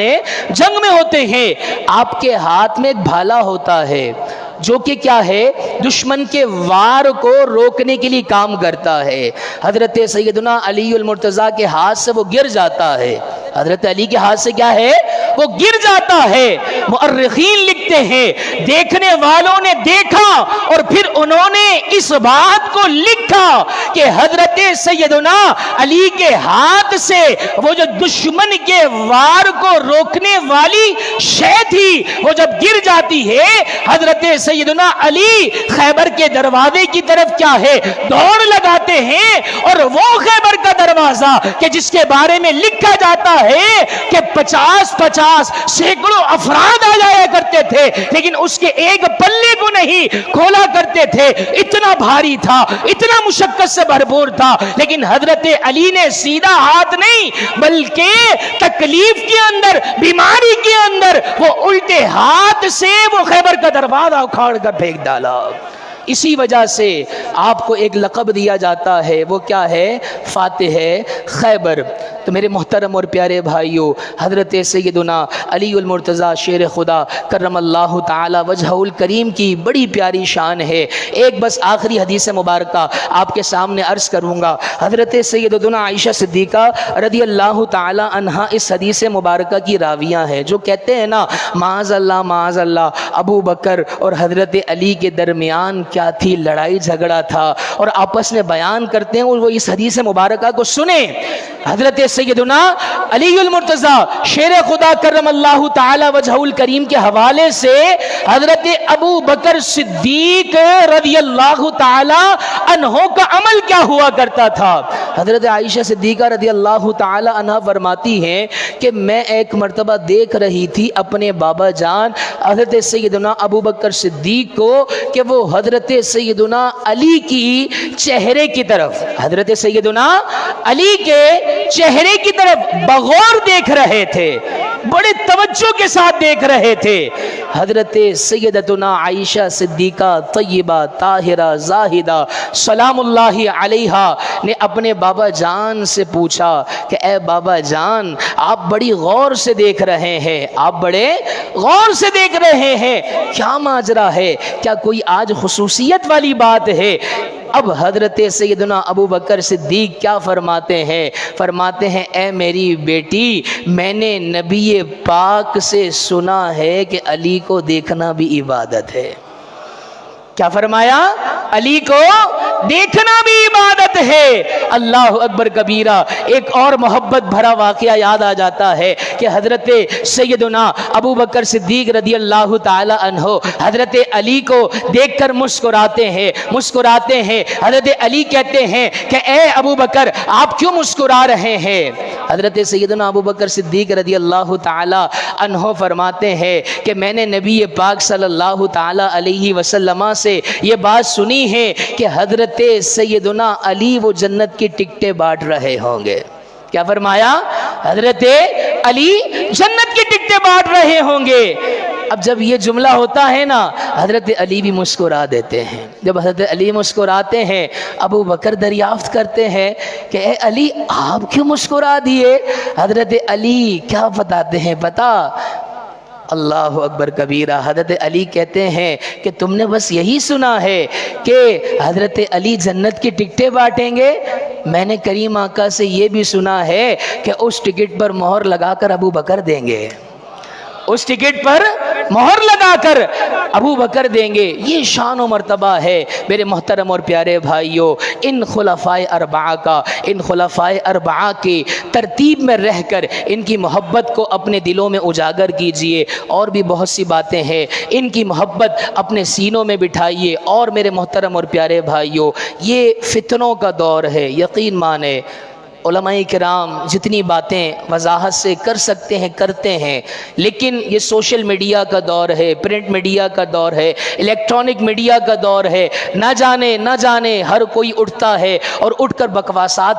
جنگ میں ہوتے ہیں، آپ کے ہاتھ میں ایک بھالا ہوتا ہے جو کہ کیا ہے دشمن کے وار کو روکنے کے لیے کام کرتا ہے۔ حضرت سیدنا علی المرتضی کے ہاتھ سے وہ گر جاتا ہے، حضرت علی کے ہاتھ سے کیا ہے وہ گر جاتا ہے۔ مؤرخین لکھتے ہیں دیکھنے والوں نے دیکھا اور پھر انہوں نے اس بات کو لکھا کہ حضرت سیدنا علی کے ہاتھ سے وہ جو دشمن کے وار کو روکنے والی شے تھی وہ جب گر جاتی ہے، حضرت سیدنا علی خیبر کے دروازے کی طرف کیا ہے دوڑ لگاتے ہیں، اور وہ خیبر کا دروازہ کہ جس کے بارے میں لکھا جاتا ہے کہ 50 سینکڑوں افراد آ جایا کرتے تھے لیکن اس کے ایک پلے کو نہیں کھولا کرتے تھے، اتنا بھاری تھا، اتنا مشقت سے بھرپور تھا، لیکن حضرت علی نے سیدھا ہاتھ نہیں بلکہ تکلیف کے اندر، بیماری کے اندر وہ الٹے ہاتھ سے وہ خیبر کا دروازہ اکھاڑ کر پھینک ڈالا۔ اسی وجہ سے آپ کو ایک لقب دیا جاتا ہے، وہ کیا ہے فاتح خیبر۔ تو میرے محترم اور پیارے بھائیوں، حضرت سیدنا علی المرتضی شیر خدا کرم اللہ تعالی وجہہ الکریم کی بڑی پیاری شان ہے۔ ایک بس آخری حدیث مبارکہ آپ کے سامنے عرض کروں گا۔ حضرت سیدنا عائشہ صدیقہ رضی اللہ تعالی عنہا اس حدیث مبارکہ کی راویہ ہیں جو کہتے ہیں نا معاذ اللہ ابو بکر اور حضرت علی کے درمیان کیا تھی لڑائی جھگڑا تھا، اور آپس میں بیان کرتے ہیں اور وہ اس حدیث مبارکہ کو سنیں۔ حضرت سیدنا علی المرتضی شیر خدا کرم اللہ تعالی وجہہ الکریم کے حوالے سے حضرت ابو بکر صدیق رضی اللہ تعالی عنہ کا عمل کیا ہوا کرتا تھا۔ حضرت عائشہ صدیقہ رضی اللہ تعالی عنہ فرماتی ہیں کہ میں ایک مرتبہ دیکھ رہی تھی اپنے بابا جان حضرت سیدنا ابو بکر صدیق کو کہ وہ حضرت سیدنا علی کی چہرے کی طرف، حضرت سیدنا علی کے چہرے کی طرف بغور دیکھ رہے تھے۔ بڑے توجہ کے ساتھ دیکھ رہے تھے۔ حضرت سیدتنا عائشہ صدیقہ طیبہ طاہرہ زاہدہ سلام اللہ علیہا نے اپنے بابا جان سے پوچھا کہ اے بابا جان، آپ بڑی غور سے دیکھ رہے ہیں، آپ بڑے غور سے دیکھ رہے ہیں، کیا ماجرا ہے؟ کیا کوئی آج خصوصیت والی بات ہے؟ اب حضرت سیدنا ابو بکر صدیق کیا فرماتے ہیں؟ فرماتے ہیں اے میری بیٹی، میں نے نبی پاک سے سنا ہے کہ علی کو دیکھنا بھی عبادت ہے۔ کیا فرمایا؟ علی کو دیکھنا بھی عبادت ہے۔ اللہ اکبر کبیرہ۔ ایک اور محبت بھرا واقعہ یاد آ جاتا ہے کہ حضرت سیدنا ابو بکر صدیق رضی اللہ تعالی عنہ حضرت علی کو دیکھ کر مسکراتے ہیں۔ حضرت علی کہتے ہیں کہ اے ابو بکر، آپ کیوں مسکرا رہے ہیں؟ حضرت سیدنا ابو بکر صدیق رضی اللہ تعالی عنہ فرماتے ہیں کہ میں نے نبی پاک صلی اللہ تعالی علیہ وسلم سے یہ بات سنی ہے کہ حضرت سیدنا علی وہ جنت کی ٹکٹیں بانٹ رہے ہوں گے۔ کیا فرمایا؟ حضرت علی جنت کی ٹکٹیں بانٹ رہے ہوں گے۔ اب جب یہ جملہ ہوتا ہے نا، حضرت علی بھی مسکرا دیتے ہیں۔ جب حضرت علی مسکراتے ہیں، ابو بکر دریافت کرتے ہیں کہ اے علی، آپ کیوں مسکرا دیے؟ حضرت علی کیا بتاتے ہیں پتہ؟ اللہ اکبر کبیرہ۔ حضرت علی کہتے ہیں کہ تم نے بس یہی سنا ہے کہ حضرت علی جنت کی ٹکٹیں بانٹیں گے؟ میں نے کریم آقا سے یہ بھی سنا ہے کہ اس ٹکٹ پر مہر لگا کر ابو بکر دیں گے، اس ٹکٹ پر مہر لگا کر ابو بکر دیں گے۔ یہ شان و مرتبہ ہے میرے محترم اور پیارے بھائیوں۔ ان خلفائے اربعہ کی ترتیب میں رہ کر ان کی محبت کو اپنے دلوں میں اجاگر کیجئے۔ اور بھی بہت سی باتیں ہیں، ان کی محبت اپنے سینوں میں بٹھائیے۔ اور میرے محترم اور پیارے بھائیوں، یہ فتنوں کا دور ہے، یقین مانے علماء کرام جتنی باتیں وضاحت سے کر سکتے ہیں کرتے ہیں، لیکن یہ سوشل میڈیا کا دور ہے، پرنٹ میڈیا کا دور ہے، الیکٹرانک میڈیا کا دور ہے۔ نہ جانے ہر کوئی اٹھتا ہے اور اٹھ کر بکواسات